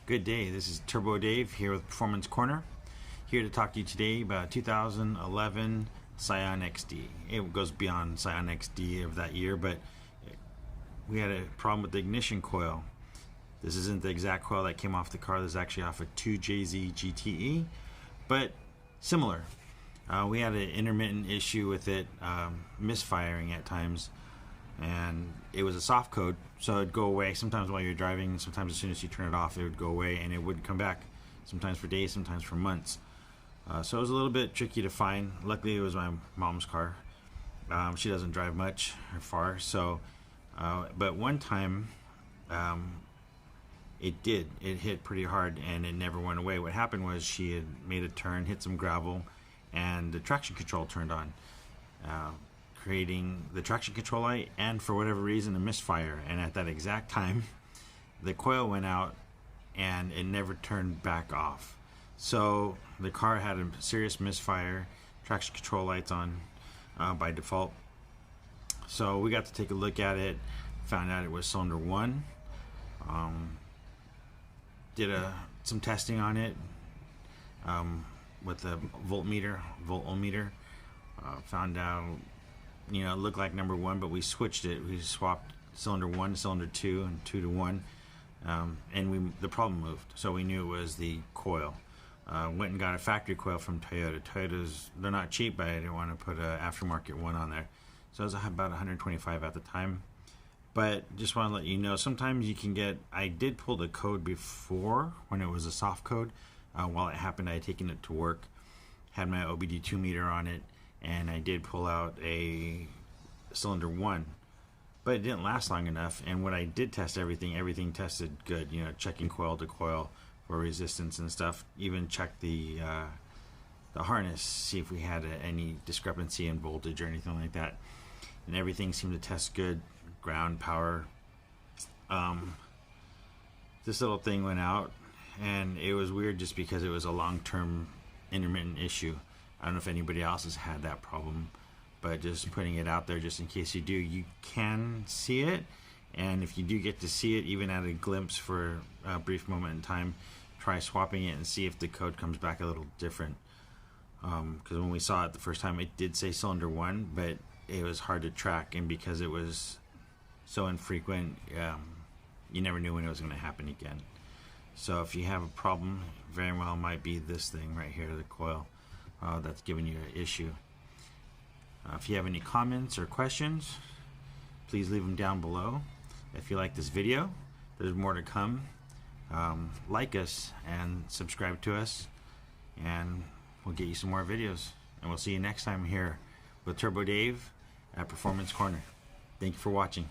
Good day, this is Turbo Dave here with Performance Corner. Here to talk to you today about 2011 SCION XD. It goes beyond SCION XD of that year, but we had a problem with the ignition coil. This isn't the exact coil that came off the car. This is actually off a 2JZ GTE, but similar. We had an intermittent issue with it misfiring at times, and it was a soft code, so it'd go away sometimes while you're driving. Sometimes as soon as you turn it off, it would go away, and it would come back sometimes for days, sometimes for months. So it was a little bit tricky to find. Luckily it was my mom's car. She doesn't drive much or far, so but one time it hit pretty hard and it never went away. What happened was she had made a turn, hit some gravel, and the traction control turned on, creating the traction control light and, for whatever reason, a misfire. And at that exact time the coil went out and it never turned back off. So the car had a serious misfire, traction control lights on by default. So we got to take a look at it, found out it was cylinder 1. Did some testing on it with a voltometer. Found out, it looked like number 1, but we switched it. We swapped cylinder 1 to cylinder 2 and 2 to 1, and the problem moved. So we knew it was the coil. Went and got a factory coil from Toyota. Toyota's, they're not cheap, but I didn't want to put an aftermarket one on there. So it was about $125 at the time. But just want to let you know, sometimes you can get, I did pull the code before when it was a soft code. While it happened, I had taken it to work, had my OBD2 meter on it, and I did pull out a cylinder 1. But it didn't last long enough, and when I did test everything tested good. Checking coil to coil for resistance and stuff. Even checked the harness, see if we had any discrepancy in voltage or anything like that. And everything seemed to test good. Ground, power. This little thing went out, and it was weird just because it was a long-term intermittent issue. I don't know if anybody else has had that problem, but just putting it out there just in case you do. You can see it, and if you do get to see it even at a glimpse for a brief moment in time, try swapping it and see if the code comes back a little different. Because when we saw it the first time, it did say cylinder 1, but it was hard to track, and because it was so infrequent, you never knew when it was going to happen again. So if you have a problem, very well might be this thing right here, the coil, that's giving you an issue. If you have any comments or questions, please leave them down below. If you like this video, there's more to come. Like us and subscribe to us, and we'll get you some more videos. And we'll see you next time here with Turbo Dave at Performance Corner. Thank you for watching.